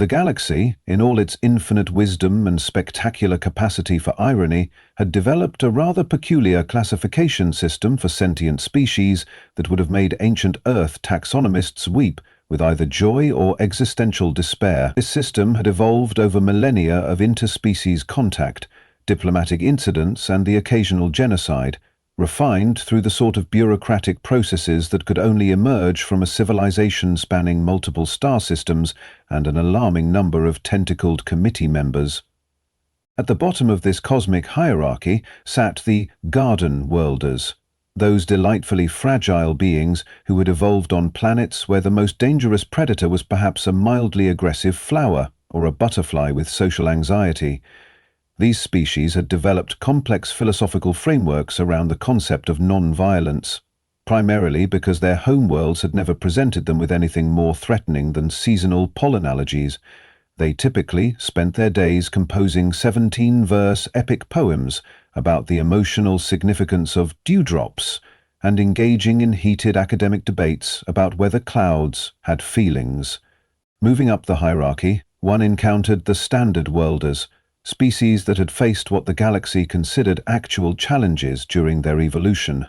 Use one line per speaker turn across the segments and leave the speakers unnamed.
The galaxy, in all its infinite wisdom and spectacular capacity for irony, had developed a rather peculiar classification system for sentient species that would have made ancient Earth taxonomists weep with either joy or existential despair. This system had evolved over millennia of interspecies contact, diplomatic incidents, and the occasional genocide, refined through the sort of bureaucratic processes that could only emerge from a civilization spanning multiple star systems and an alarming number of tentacled committee members. At the bottom of this cosmic hierarchy sat the Garden Worlders, those delightfully fragile beings who had evolved on planets where the most dangerous predator was perhaps a mildly aggressive flower or a butterfly with social anxiety. These species had developed complex philosophical frameworks around the concept of non-violence, primarily because their homeworlds had never presented them with anything more threatening than seasonal pollen allergies. They typically spent their days composing 17-verse epic poems about the emotional significance of dewdrops and engaging in heated academic debates about whether clouds had feelings. Moving up the hierarchy, one encountered the Standard Worlders, species that had faced what the galaxy considered actual challenges during their evolution.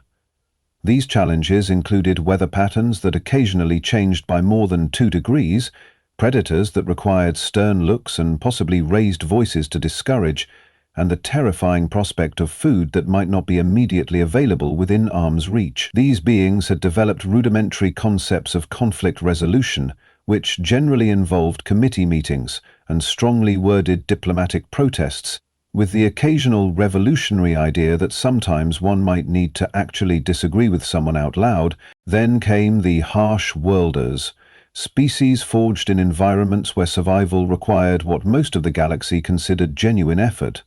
These challenges included weather patterns that occasionally changed by more than 2 degrees, predators that required stern looks and possibly raised voices to discourage, and the terrifying prospect of food that might not be immediately available within arm's reach. These beings had developed rudimentary concepts of conflict resolution, which generally involved committee meetings and strongly worded diplomatic protests, with the occasional revolutionary idea that sometimes one might need to actually disagree with someone out loud. Then came the Harsh Worlders, species forged in environments where survival required what most of the galaxy considered genuine effort.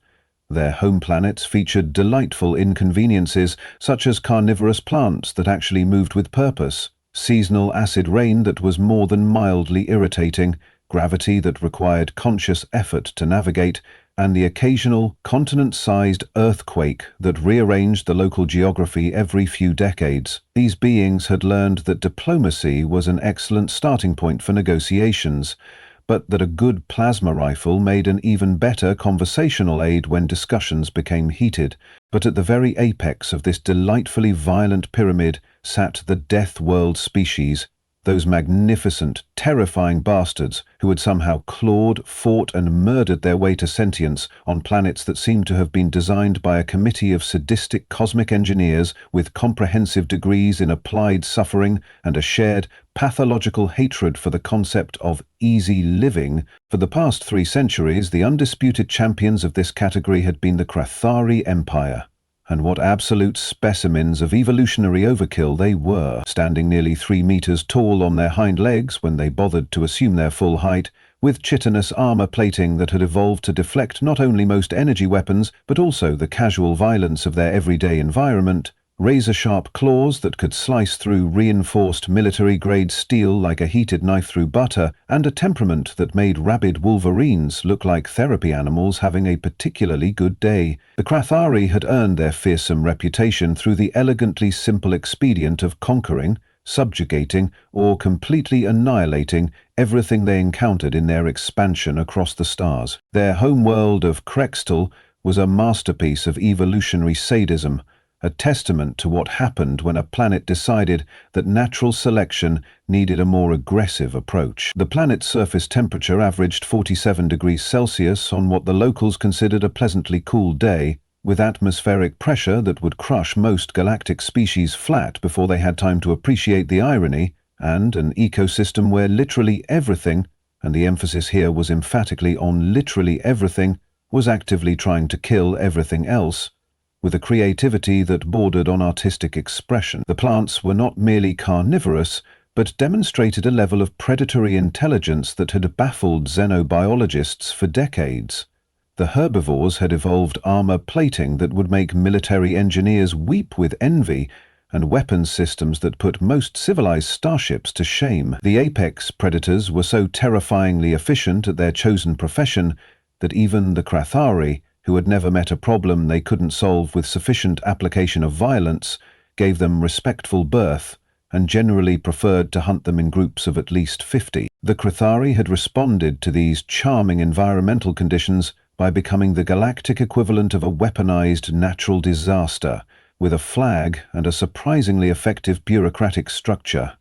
Their home planets featured delightful inconveniences, such as carnivorous plants that actually moved with purpose, seasonal acid rain that was more than mildly irritating, gravity that required conscious effort to navigate, and the occasional continent-sized earthquake that rearranged the local geography every few decades. These beings had learned that diplomacy was an excellent starting point for negotiations, but that a good plasma rifle made an even better conversational aid when discussions became heated. But at the very apex of this delightfully violent pyramid sat the Deathworld species, those magnificent, terrifying bastards who had somehow clawed, fought, and murdered their way to sentience on planets that seemed to have been designed by a committee of sadistic cosmic engineers with comprehensive degrees in applied suffering and a shared, pathological hatred for the concept of easy living. For the past 3 centuries, the undisputed champions of this category had been the Krathari Empire. And what absolute specimens of evolutionary overkill they were, standing nearly 3 meters tall on their hind legs when they bothered to assume their full height, with chitinous armor plating that had evolved to deflect not only most energy weapons, but also the casual violence of their everyday environment, razor-sharp claws that could slice through reinforced military-grade steel like a heated knife through butter, and a temperament that made rabid wolverines look like therapy animals having a particularly good day. The Krathari had earned their fearsome reputation through the elegantly simple expedient of conquering, subjugating, or completely annihilating everything they encountered in their expansion across the stars. Their homeworld of Krextal was a masterpiece of evolutionary sadism, a testament to what happened when a planet decided that natural selection needed a more aggressive approach. The planet's surface temperature averaged 47 degrees Celsius on what the locals considered a pleasantly cool day, with atmospheric pressure that would crush most galactic species flat before they had time to appreciate the irony, and an ecosystem where literally everything, and the emphasis here was emphatically on literally everything, was actively trying to kill everything else, with a creativity that bordered on artistic expression. The plants were not merely carnivorous, but demonstrated a level of predatory intelligence that had baffled xenobiologists for decades. The herbivores had evolved armor plating that would make military engineers weep with envy, and weapons systems that put most civilized starships to shame. The apex predators were so terrifyingly efficient at their chosen profession that even the Krathari, who had never met a problem they couldn't solve with sufficient application of violence, gave them respectful birth and generally preferred to hunt them in groups of at least 50. The Chthari had responded to these charming environmental conditions by becoming the galactic equivalent of a weaponized natural disaster, with a flag and a surprisingly effective bureaucratic structure.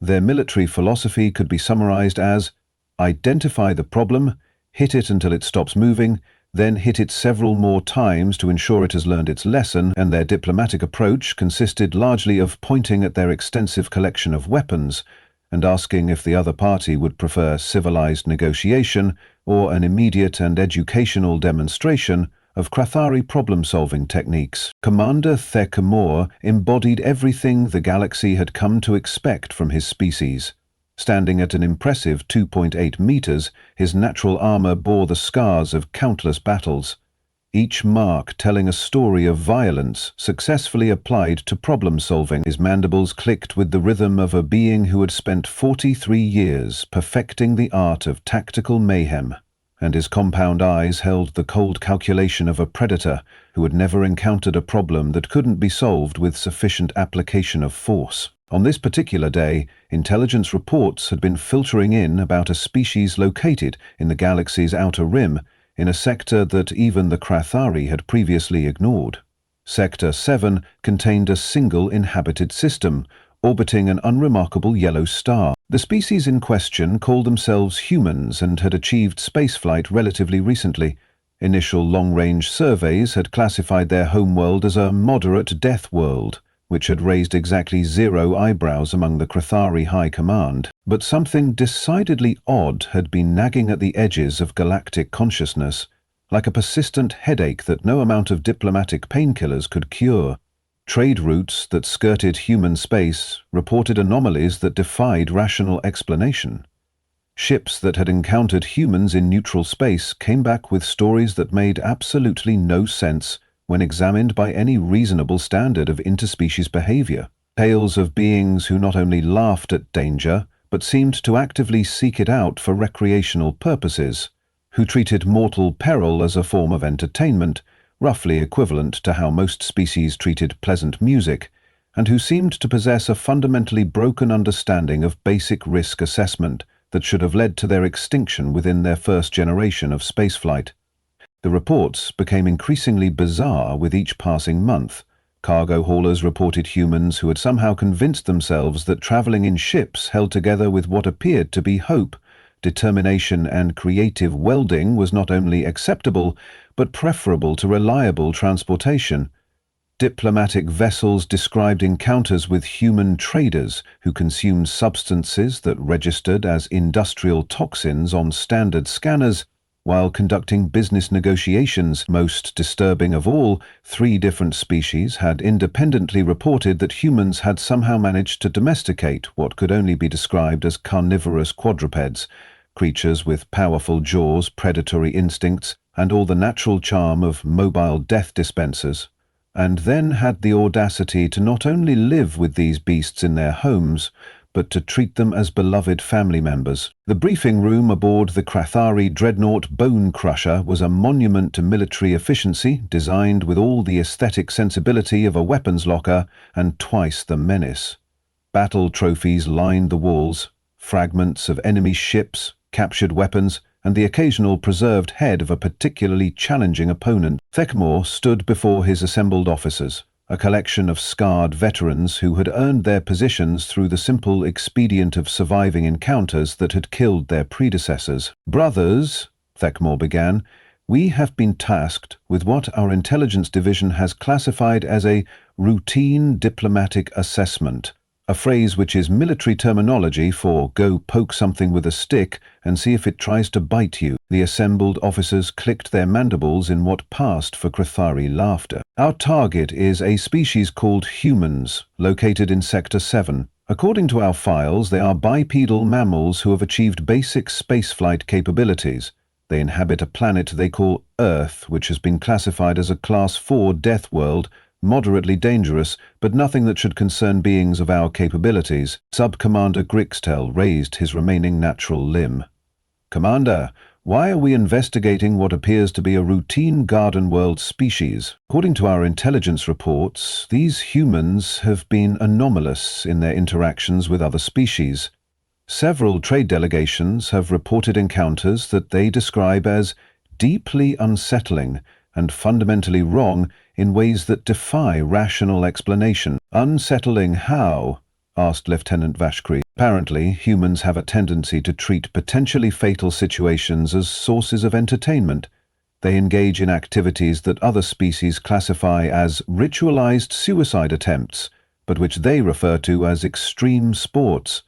Their military philosophy could be summarized as: identify the problem, hit it until it stops moving, then hit it several more times to ensure it has learned its lesson, and their diplomatic approach consisted largely of pointing at their extensive collection of weapons and asking if the other party would prefer civilized negotiation or an immediate and educational demonstration of Chthari problem-solving techniques. Commander Thekmor embodied everything the galaxy had come to expect from his species. Standing at an impressive 2.8 meters, his natural armor bore the scars of countless battles, each mark telling a story of violence successfully applied to problem-solving. His mandibles clicked with the rhythm of a being who had spent 43 years perfecting the art of tactical mayhem, and his compound eyes held the cold calculation of a predator who had never encountered a problem that couldn't be solved with sufficient application of force. On this particular day, intelligence reports had been filtering in about a species located in the galaxy's outer rim, in a sector that even the Chthari had previously ignored. Sector 7 contained a single inhabited system, orbiting an unremarkable yellow star. The species in question called themselves humans and had achieved spaceflight relatively recently. Initial long-range surveys had classified their homeworld as a moderate Deathworld, which had raised exactly 0 eyebrows among the Chthari High Command. But something decidedly odd had been nagging at the edges of galactic consciousness, like a persistent headache that no amount of diplomatic painkillers could cure. Trade routes that skirted human space reported anomalies that defied rational explanation. Ships that had encountered humans in neutral space came back with stories that made absolutely no sense when examined by any reasonable standard of interspecies behavior. Tales of beings who not only laughed at danger, but seemed to actively seek it out for recreational purposes, who treated mortal peril as a form of entertainment, roughly equivalent to how most species treated pleasant music, and who seemed to possess a fundamentally broken understanding of basic risk assessment that should have led to their extinction within their first generation of spaceflight. The reports became increasingly bizarre with each passing month. Cargo haulers reported humans who had somehow convinced themselves that traveling in ships held together with what appeared to be hope, determination, and creative welding was not only acceptable, but preferable to reliable transportation. Diplomatic vessels described encounters with human traders who consumed substances that registered as industrial toxins on standard scanners while conducting business negotiations. Most disturbing of all, 3 different species had independently reported that humans had somehow managed to domesticate what could only be described as carnivorous quadrupeds, creatures with powerful jaws, predatory instincts, and all the natural charm of mobile death dispensers, and then had the audacity to not only live with these beasts in their homes, but to treat them as beloved family members. The briefing room aboard the Chthari dreadnought Bone Crusher was a monument to military efficiency, designed with all the aesthetic sensibility of a weapons locker and twice the menace. Battle trophies lined the walls, fragments of enemy ships, captured weapons, and the occasional preserved head of a particularly challenging opponent. Thekmor stood before his assembled officers, a collection of scarred veterans who had earned their positions through the simple expedient of surviving encounters that had killed their predecessors. "Brothers," Thekmor began, "we have been tasked with what our intelligence division has classified as a routine diplomatic assessment, a phrase which is military terminology for go poke something with a stick and see if it tries to bite you." The assembled officers clicked their mandibles in what passed for Chthari laughter. "Our target is a species called humans, located in Sector 7. According to our files, they are bipedal mammals who have achieved basic spaceflight capabilities. They inhabit a planet they call Earth, which has been classified as a Class 4 death world, moderately dangerous, but nothing that should concern beings of our capabilities." Sub-Commander Grixtel raised his remaining natural limb. "Commander, Why are we investigating what appears to be a routine garden world species? According to our intelligence reports, these humans have been anomalous in their interactions with other species. Several trade delegations have reported encounters that they describe as deeply unsettling and fundamentally wrong in ways that defy rational explanation. Unsettling how? Asked Lieutenant Vashkri. Apparently, humans have a tendency to treat potentially fatal situations as sources of entertainment. They engage in activities that other species classify as ritualized suicide attempts, but which they refer to as extreme sports.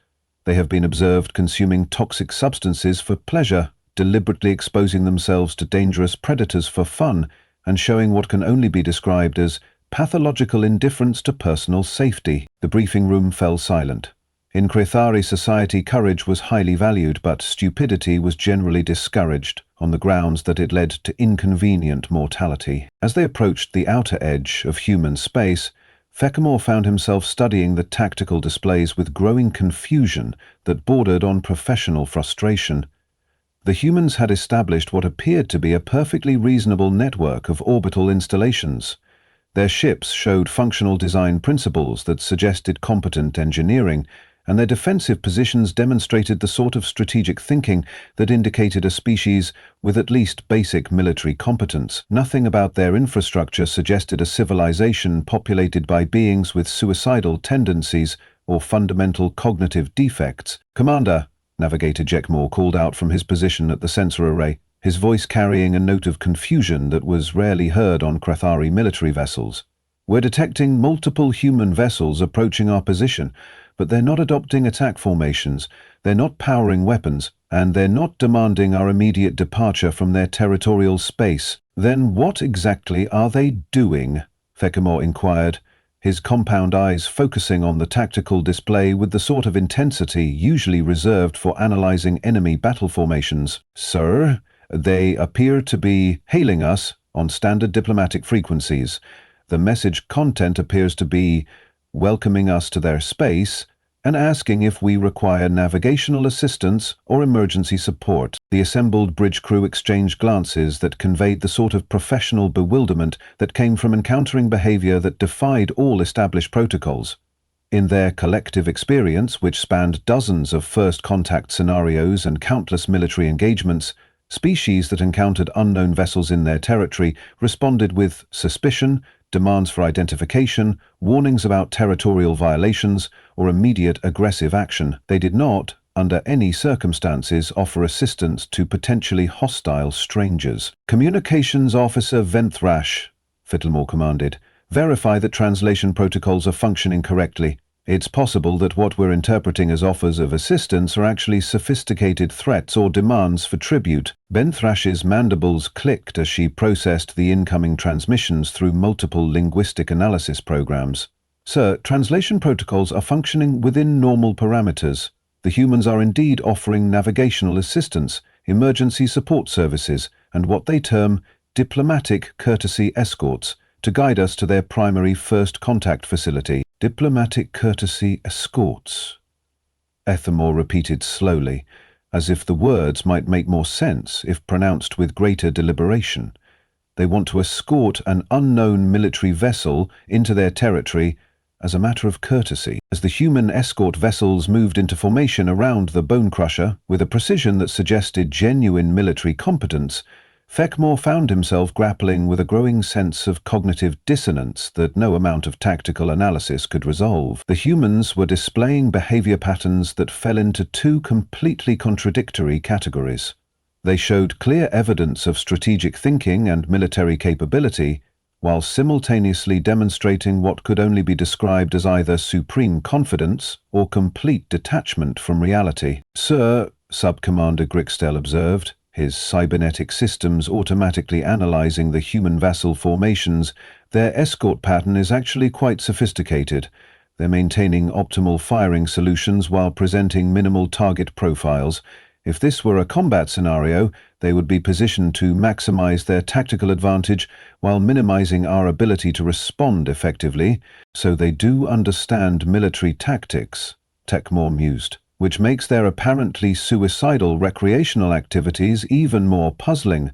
They have been observed consuming toxic substances for pleasure, deliberately exposing themselves to dangerous predators for fun, and showing what can only be described as pathological indifference to personal safety. The briefing room fell silent. In Krethari society, courage was highly valued, but stupidity was generally discouraged on the grounds that it led to inconvenient mortality. As they approached the outer edge of human space, Fekimore found himself studying the tactical displays with growing confusion that bordered on professional frustration. The humans had established what appeared to be a perfectly reasonable network of orbital installations. Their ships showed functional design principles that suggested competent engineering, and their defensive positions demonstrated the sort of strategic thinking that indicated a species with at least basic military competence. Nothing about their infrastructure suggested a civilization populated by beings with suicidal tendencies or fundamental cognitive defects. "Commander," Navigator Jeckmore called out from his position at the sensor array, his voice carrying a note of confusion that was rarely heard on Krethari military vessels. "We're detecting multiple human vessels approaching our position, but they're not adopting attack formations, they're not powering weapons, and they're not demanding our immediate departure from their territorial space." "Then what exactly are they doing?" Fekimore inquired, his compound eyes focusing on the tactical display with the sort of intensity usually reserved for analyzing enemy battle formations. "Sir, they appear to be hailing us on standard diplomatic frequencies. The message content appears to be welcoming us to their space and asking if we require navigational assistance or emergency support." The assembled bridge crew exchanged glances that conveyed the sort of professional bewilderment that came from encountering behavior that defied all established protocols. In their collective experience, which spanned dozens of first contact scenarios and countless military engagements, species that encountered unknown vessels in their territory responded with suspicion, demands for identification, warnings about territorial violations, or immediate aggressive action. They did not, under any circumstances, offer assistance to potentially hostile strangers. "Communications Officer Venthrash," Fittlemore commanded, "verify that translation protocols are functioning correctly. It's possible that what we're interpreting as offers of assistance are actually sophisticated threats or demands for tribute." Venthrash's mandibles clicked as she processed the incoming transmissions through multiple linguistic analysis programs. "Sir, translation protocols are functioning within normal parameters. The humans are indeed offering navigational assistance, emergency support services, and what they term diplomatic courtesy escorts to guide us to their primary first contact facility." "Diplomatic courtesy escorts," Ethamore repeated slowly, as if the words might make more sense if pronounced with greater deliberation. "They want to escort an unknown military vessel into their territory as a matter of courtesy." As the human escort vessels moved into formation around the Bone Crusher with a precision that suggested genuine military competence, Fekimore found himself grappling with a growing sense of cognitive dissonance that no amount of tactical analysis could resolve. The humans were displaying behavior patterns that fell into two completely contradictory categories. They showed clear evidence of strategic thinking and military capability, while simultaneously demonstrating what could only be described as either supreme confidence or complete detachment from reality. "Sir," Sub-Commander Grixtel observed, his cybernetic systems automatically analyzing the human vessel formations, "their escort pattern is actually quite sophisticated. They're maintaining optimal firing solutions while presenting minimal target profiles. If this were a combat scenario, they would be positioned to maximize their tactical advantage while minimizing our ability to respond effectively. So they do understand military tactics," Techmore mused. which makes their apparently suicidal recreational activities even more puzzling.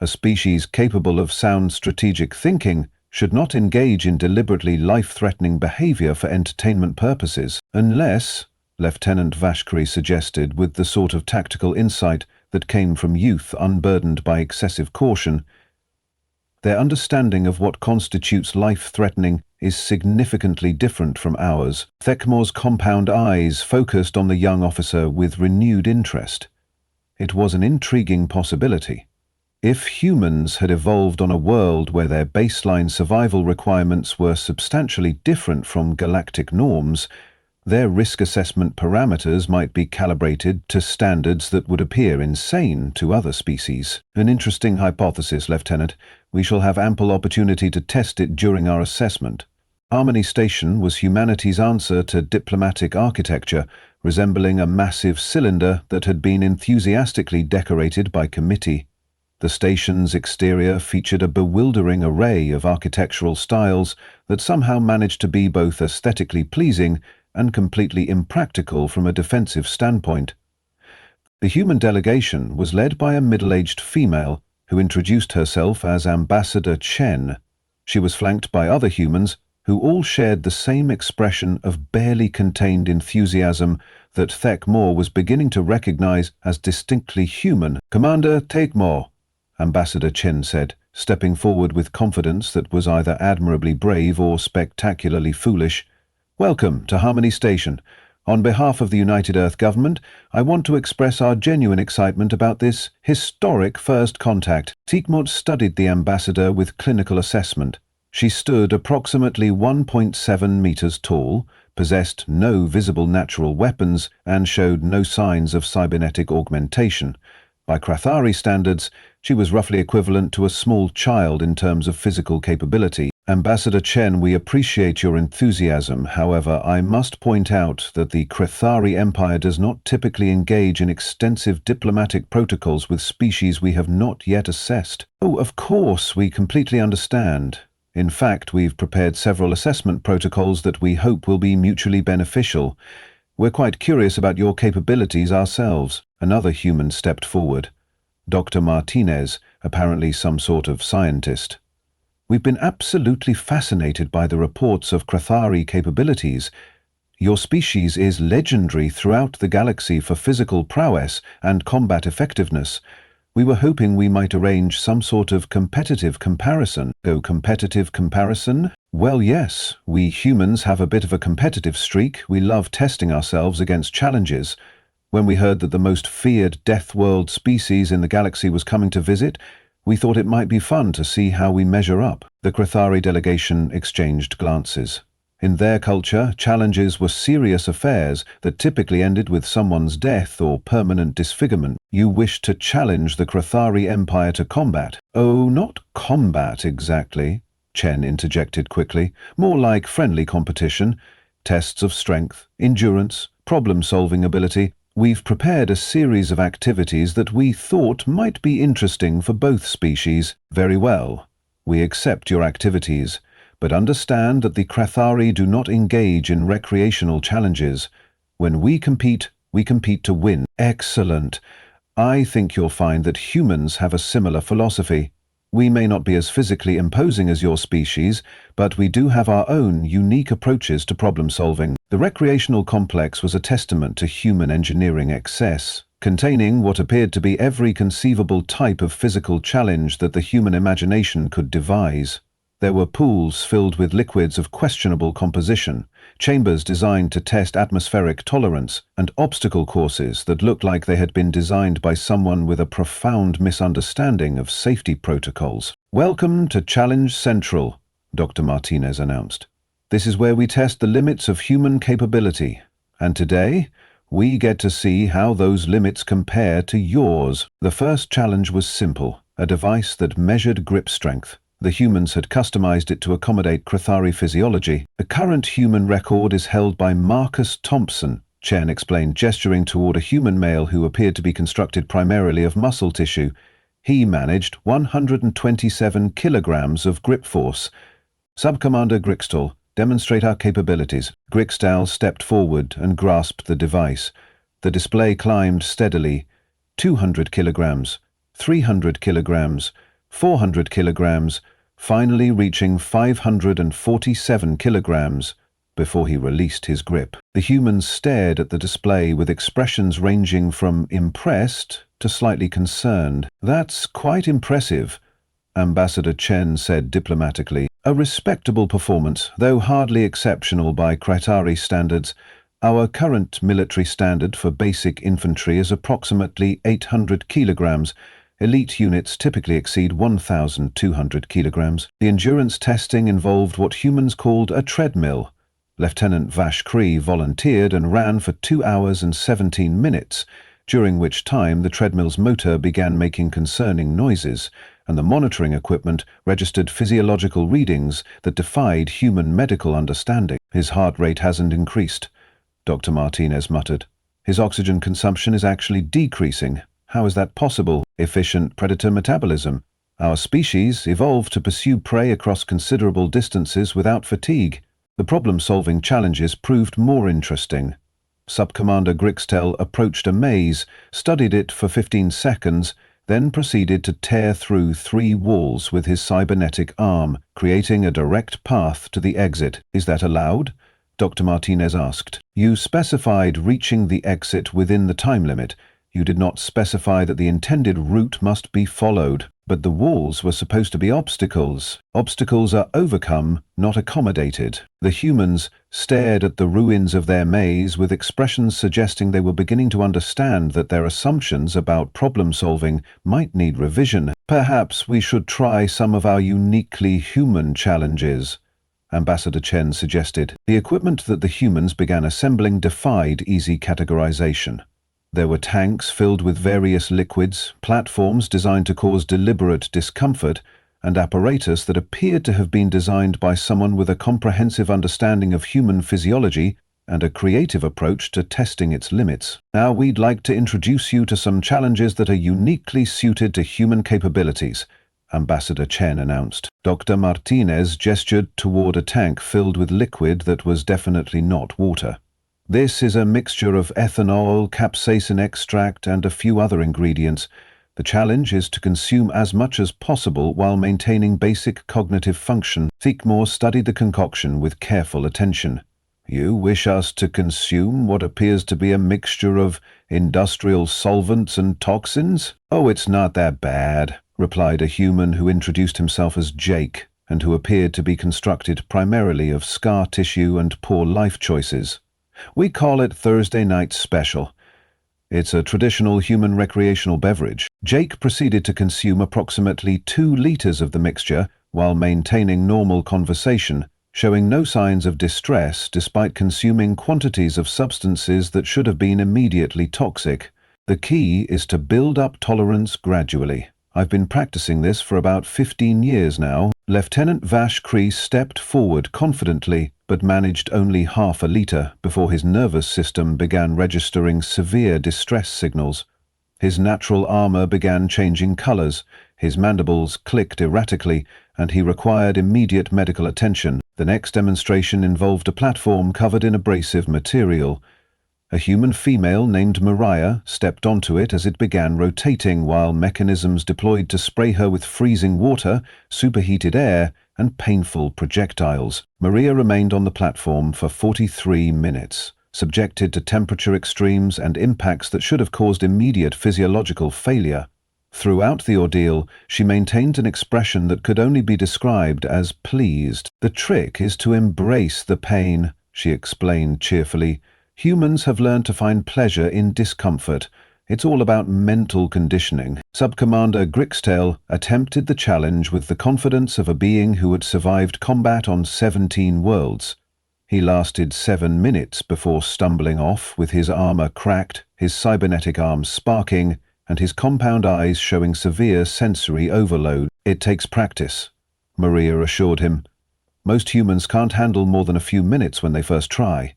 A species capable of sound strategic thinking should not engage in deliberately life-threatening behavior for entertainment purposes, unless, Lieutenant Vashkri suggested with the sort of tactical insight that came from youth unburdened by excessive caution. Their understanding of what constitutes life-threatening is significantly different from ours. Thekmore's compound eyes focused on the young officer with renewed interest. It was an intriguing possibility. If humans had evolved on a world where their baseline survival requirements were substantially different from galactic norms, their risk assessment parameters might be calibrated to standards that would appear insane to other species. An interesting hypothesis, Lieutenant. We shall have ample opportunity to test it during our assessment. Harmony Station was humanity's answer to diplomatic architecture, resembling a massive cylinder that had been enthusiastically decorated by committee. The station's exterior featured a bewildering array of architectural styles that somehow managed to be both aesthetically pleasing and completely impractical from a defensive standpoint. The human delegation was led by a middle-aged female who introduced herself as Ambassador Chen. She was flanked by other humans who all shared the same expression of barely contained enthusiasm that Thekmore was beginning to recognize as distinctly human. "Commander Thekmore," Ambassador Chen said, stepping forward with confidence that was either admirably brave or spectacularly foolish. "Welcome to Harmony Station. On behalf of the United Earth Government, I want to express our genuine excitement about this historic first contact." Thekmore studied the ambassador with clinical assessment. She stood approximately 1.7 meters tall, possessed no visible natural weapons, and showed no signs of cybernetic augmentation. By Krathari standards, she was roughly equivalent to a small child in terms of physical capability. "Ambassador Chen, we appreciate your enthusiasm. However, I must point out that the Krathari Empire does not typically engage in extensive diplomatic protocols with species we have not yet assessed." "Oh, of course, we completely understand. In fact, we've prepared several assessment protocols that we hope will be mutually beneficial. We're quite curious about your capabilities ourselves." Another human stepped forward. Dr. Martinez, apparently some sort of scientist. "We've been absolutely fascinated by the reports of Krathari capabilities. Your species is legendary throughout the galaxy for physical prowess and combat effectiveness. We were hoping we might arrange some sort of competitive comparison." "Oh, competitive comparison? Well, yes, we humans have a bit of a competitive streak. We love testing ourselves against challenges. When we heard that the most feared Deathworld species in the galaxy was coming to visit, we thought it might be fun to see how we measure up." The Krathari delegation exchanged glances. In their culture, challenges were serious affairs that typically ended with someone's death or permanent disfigurement. "You wish to challenge the Krathari Empire to combat?" "Oh, not combat exactly," Chen interjected quickly. "More like friendly competition. Tests of strength, endurance, problem-solving ability. We've prepared a series of activities that we thought might be interesting for both species." "Very well. We accept your activities, but understand that the Krathari do not engage in recreational challenges. When we compete to win." "Excellent. I think you'll find that humans have a similar philosophy. We may not be as physically imposing as your species, but we do have our own unique approaches to problem-solving." The recreational complex was a testament to human engineering excess, containing what appeared to be every conceivable type of physical challenge that the human imagination could devise. There were pools filled with liquids of questionable composition, chambers designed to test atmospheric tolerance, and obstacle courses that looked like they had been designed by someone with a profound misunderstanding of safety protocols. "Welcome to Challenge Central," Dr. Martinez announced. "This is where we test the limits of human capability, and today we get to see how those limits compare to yours." The first challenge was simple, a device that measured grip strength. The humans had customized it to accommodate Krathari physiology. "The current human record is held by Marcus Thompson," Chen explained, gesturing toward a human male who appeared to be constructed primarily of muscle tissue. He managed 127 kilograms of grip force. "Subcommander Grixtal, demonstrate our capabilities." Grixtal stepped forward and grasped the device. The display climbed steadily: 200 kilograms, 300 kilograms, 400 kilograms, finally reaching 547 kilograms before he released his grip. The humans stared at the display with expressions ranging from impressed to slightly concerned. "That's quite impressive," Ambassador Chen said diplomatically. "A respectable performance, though hardly exceptional by Kritari standards. Our current military standard for basic infantry is approximately 800 kilograms. Elite units typically exceed 1,200 kilograms. The endurance testing involved what humans called a treadmill. Lieutenant Vashkri volunteered and ran for 2 hours and 17 minutes, during which time the treadmill's motor began making concerning noises, and the monitoring equipment registered physiological readings that defied human medical understanding. "His heart rate hasn't increased," Dr. Martinez muttered. "His oxygen consumption is actually decreasing. How is that possible?" "Efficient predator metabolism. Our species evolved to pursue prey across considerable distances without fatigue." The problem-solving challenges proved more interesting. Sub-Commander Grixtel approached a maze, studied it for 15 seconds, then proceeded to tear through 3 walls with his cybernetic arm, creating a direct path to the exit. "Is that allowed?" Dr. Martinez asked. "You specified reaching the exit within the time limit. You did not specify that the intended route must be followed. But the walls were supposed to be obstacles. Obstacles are overcome, not accommodated." The humans stared at the ruins of their maze with expressions suggesting they were beginning to understand that their assumptions about problem-solving might need revision. "Perhaps we should try some of our uniquely human challenges," Ambassador Chen suggested. The equipment that the humans began assembling defied easy categorization. There were tanks filled with various liquids, platforms designed to cause deliberate discomfort, and apparatus that appeared to have been designed by someone with a comprehensive understanding of human physiology and a creative approach to testing its limits. "Now we'd like to introduce you to some challenges that are uniquely suited to human capabilities," Ambassador Chen announced. Dr. Martinez gestured toward a tank filled with liquid that was definitely not water. "This is a mixture of ethanol, capsaicin extract, and a few other ingredients. The challenge is to consume as much as possible while maintaining basic cognitive function." Thicmore studied the concoction with careful attention. "You wish us to consume what appears to be a mixture of industrial solvents and toxins?" "Oh, it's not that bad," replied a human who introduced himself as Jake, and who appeared to be constructed primarily of scar tissue and poor life choices. "We call it Thursday Night Special. It's a traditional human recreational beverage." Jake proceeded to consume approximately 2 liters of the mixture while maintaining normal conversation, showing no signs of distress despite consuming quantities of substances that should have been immediately toxic. "The key is to build up tolerance gradually. I've been practicing this for about 15 years now." Lieutenant Vashkri stepped forward confidently, but managed only half a liter before his nervous system began registering severe distress signals. His natural armor began changing colors, his mandibles clicked erratically, and he required immediate medical attention. The next demonstration involved a platform covered in abrasive material. A human female named Mariah stepped onto it as it began rotating, while mechanisms deployed to spray her with freezing water, superheated air, and painful projectiles. Maria remained on the platform for 43 minutes, subjected to temperature extremes and impacts that should have caused immediate physiological failure. Throughout the ordeal, she maintained an expression that could only be described as pleased. "The trick is to embrace the pain," she explained cheerfully. "Humans have learned to find pleasure in discomfort. It's all about mental conditioning." Sub-Commander Grixtel attempted the challenge with the confidence of a being who had survived combat on 17 worlds. He lasted 7 minutes before stumbling off with his armor cracked, his cybernetic arms sparking, and his compound eyes showing severe sensory overload. "It takes practice," Maria assured him. "Most humans can't handle more than a few minutes when they first try.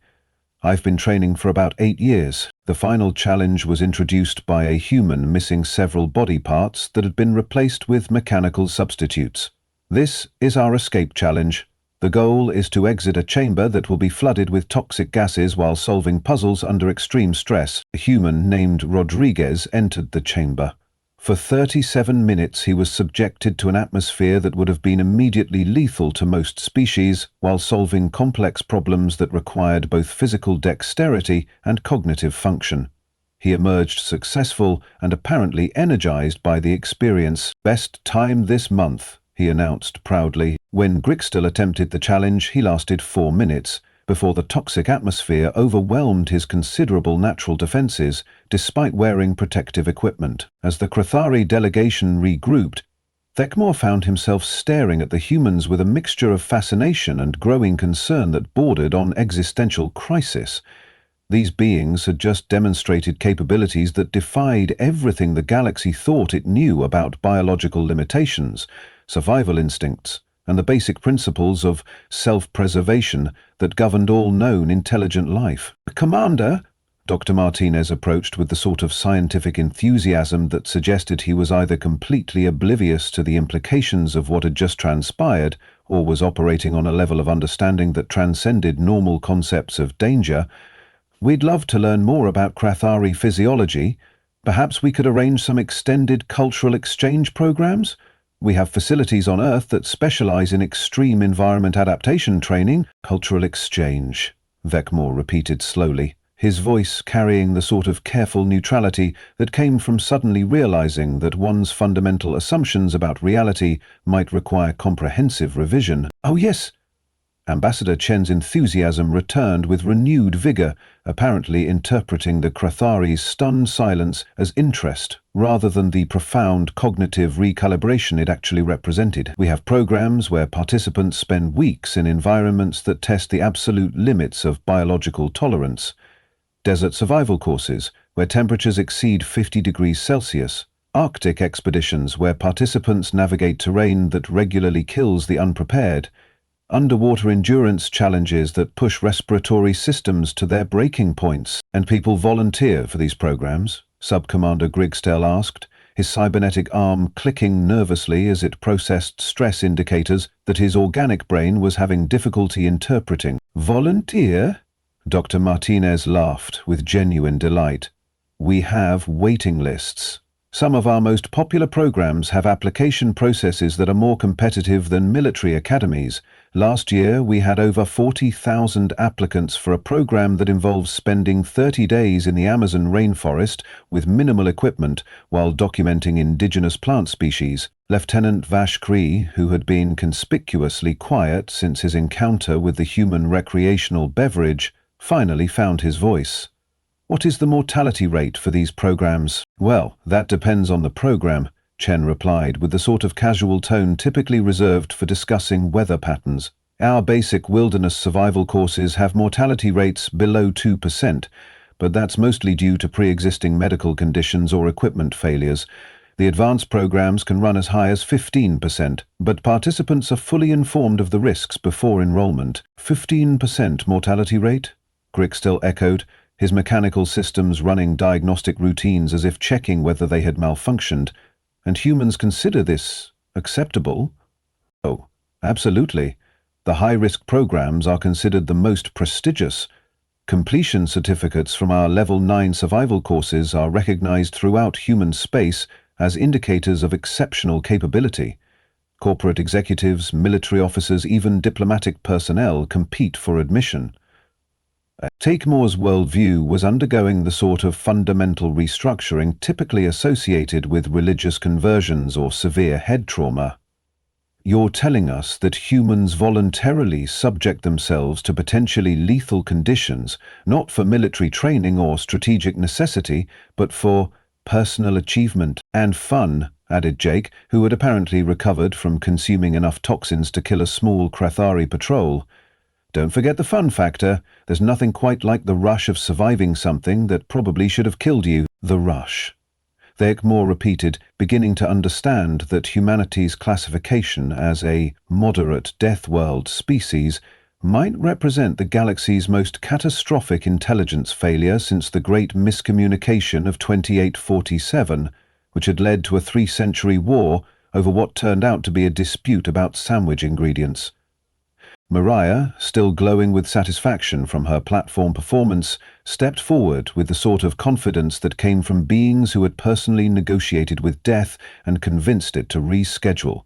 I've been training for about 8 years. The final challenge was introduced by a human missing several body parts that had been replaced with mechanical substitutes. "This is our escape challenge," The goal is to exit a chamber that will be flooded with toxic gases while solving puzzles under extreme stress. A human named Rodriguez entered the chamber. For 37 minutes he was subjected to an atmosphere that would have been immediately lethal to most species, while solving complex problems that required both physical dexterity and cognitive function. He emerged successful and apparently energized by the experience. "Best time this month," he announced proudly. When Grigstel attempted the challenge, he lasted 4 minutes, before the toxic atmosphere overwhelmed his considerable natural defenses, despite wearing protective equipment. As the Crathari delegation regrouped, Thekmore found himself staring at the humans with a mixture of fascination and growing concern that bordered on existential crisis. These beings had just demonstrated capabilities that defied everything the galaxy thought it knew about biological limitations, survival instincts, and the basic principles of self-preservation that governed all known intelligent life. "Commander," Dr. Martinez approached with the sort of scientific enthusiasm that suggested he was either completely oblivious to the implications of what had just transpired, or was operating on a level of understanding that transcended normal concepts of danger. "We'd love to learn more about Crathari physiology. Perhaps we could arrange some extended cultural exchange programs? We have facilities on Earth that specialize in extreme environment adaptation training." "Cultural exchange," Thekmore repeated slowly, his voice carrying the sort of careful neutrality that came from suddenly realizing that one's fundamental assumptions about reality might require comprehensive revision. "Oh yes." Ambassador Chen's enthusiasm returned with renewed vigor, apparently interpreting the Crathari's stunned silence as interest rather than the profound cognitive recalibration it actually represented. "We have programs where participants spend weeks in environments that test the absolute limits of biological tolerance. Desert survival courses, where temperatures exceed 50 degrees Celsius. Arctic expeditions, where participants navigate terrain that regularly kills the unprepared. Underwater endurance challenges that push respiratory systems to their breaking points." "And people volunteer for these programs?" Sub-Commander Grigstel asked, his cybernetic arm clicking nervously as it processed stress indicators that his organic brain was having difficulty interpreting. "Volunteer?" Dr. Martinez laughed with genuine delight. "We have waiting lists. Some of our most popular programs have application processes that are more competitive than military academies. Last year, we had over 40,000 applicants for a program that involves spending 30 days in the Amazon rainforest with minimal equipment while documenting indigenous plant species." Lieutenant Vash Cree, who had been conspicuously quiet since his encounter with the human recreational beverage, finally found his voice. "What is the mortality rate for these programs?" "Well, that depends on the program," Chen replied with the sort of casual tone typically reserved for discussing weather patterns. "Our basic wilderness survival courses have mortality rates below 2%, but that's mostly due to pre-existing medical conditions or equipment failures. The advanced programs can run as high as 15%, but participants are fully informed of the risks before enrollment." 15% mortality rate? Grigstel echoed, his mechanical systems running diagnostic routines as if checking whether they had malfunctioned. "And humans consider this acceptable?" "Oh, absolutely. The high-risk programs are considered the most prestigious. Completion certificates from our Level 9 survival courses are recognized throughout human space as indicators of exceptional capability. Corporate executives, military officers, even diplomatic personnel compete for admission." Thekmore's worldview was undergoing the sort of fundamental restructuring typically associated with religious conversions or severe head trauma. "You're telling us that humans voluntarily subject themselves to potentially lethal conditions, not for military training or strategic necessity, but for personal achievement and fun," added Jake, who had apparently recovered from consuming enough toxins to kill a small Crathari patrol. "Don't forget the fun factor. There's nothing quite like the rush of surviving something that probably should have killed you." "The rush," Thekmore repeated, beginning to understand that humanity's classification as a moderate Deathworld species might represent the galaxy's most catastrophic intelligence failure since the Great Miscommunication of 2847, which had led to a 3-century war over what turned out to be a dispute about sandwich ingredients. Mariah, still glowing with satisfaction from her platform performance, stepped forward with the sort of confidence that came from beings who had personally negotiated with death and convinced it to reschedule.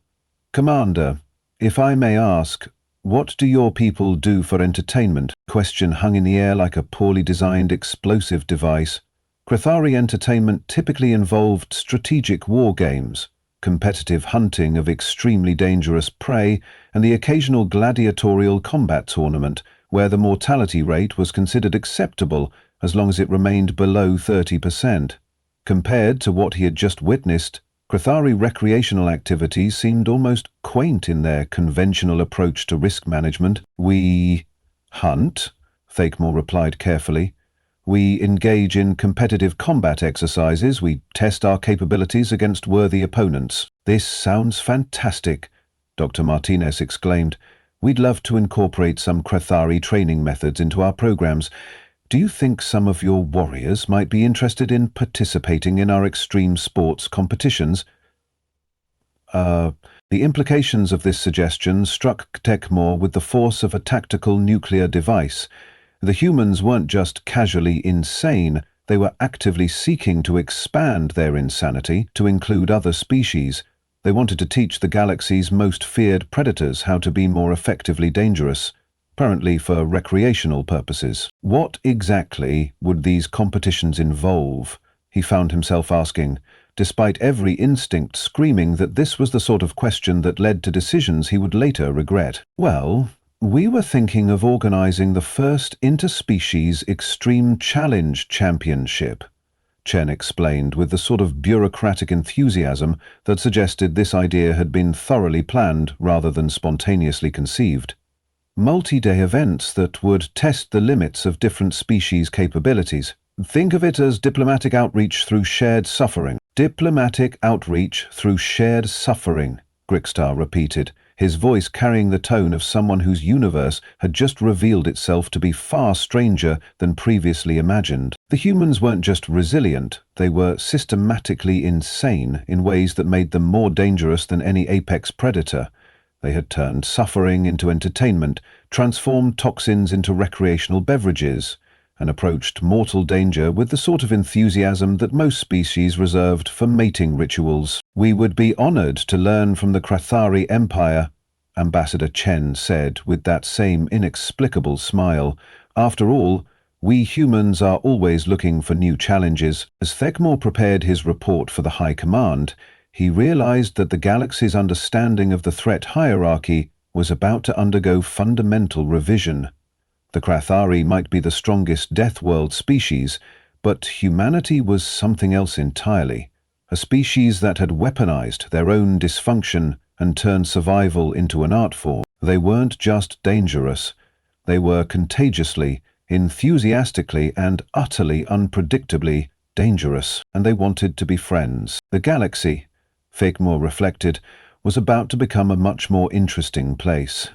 "Commander, if I may ask, what do your people do for entertainment?" Question hung in the air like a poorly designed explosive device. Krathari entertainment typically involved strategic war games, competitive hunting of extremely dangerous prey, and the occasional gladiatorial combat tournament, where the mortality rate was considered acceptable as long as it remained below 30%. Compared to what he had just witnessed, Krathari recreational activities seemed almost quaint in their conventional approach to risk management. "We hunt," Thakemore replied carefully. "We engage in competitive combat exercises. We test our capabilities against worthy opponents." "This sounds fantastic," Dr. Martinez exclaimed. "We'd love to incorporate some Krathari training methods into our programs. Do you think some of your warriors might be interested in participating in our extreme sports competitions?" The implications of this suggestion struck Thakemore with the force of a tactical nuclear device. The humans weren't just casually insane, they were actively seeking to expand their insanity to include other species. They wanted to teach the galaxy's most feared predators how to be more effectively dangerous, apparently for recreational purposes. What exactly would these competitions involve? He found himself asking, despite every instinct screaming that this was the sort of question that led to decisions he would later regret. "Well, we were thinking of organizing the first interspecies Extreme Challenge Championship," Chen explained with the sort of bureaucratic enthusiasm that suggested this idea had been thoroughly planned rather than spontaneously conceived. "Multi-day events that would test the limits of different species' capabilities. Think of it as diplomatic outreach through shared suffering." "Diplomatic outreach through shared suffering," Grickstar repeated, his voice carrying the tone of someone whose universe had just revealed itself to be far stranger than previously imagined. The humans weren't just resilient, they were systematically insane in ways that made them more dangerous than any apex predator. They had turned suffering into entertainment, transformed toxins into recreational beverages, and approached mortal danger with the sort of enthusiasm that most species reserved for mating rituals. "We would be honored to learn from the Krathari Empire," Ambassador Chen said with that same inexplicable smile. "After all, we humans are always looking for new challenges." As Thakemore prepared his report for the High Command, he realized that the galaxy's understanding of the threat hierarchy was about to undergo fundamental revision. The Krathari might be the strongest Deathworld species, but humanity was something else entirely. A species that had weaponized their own dysfunction and turned survival into an art form. They weren't just dangerous. They were contagiously, enthusiastically, and utterly unpredictably dangerous, and they wanted to be friends. The galaxy, Thakemore reflected, was about to become a much more interesting place.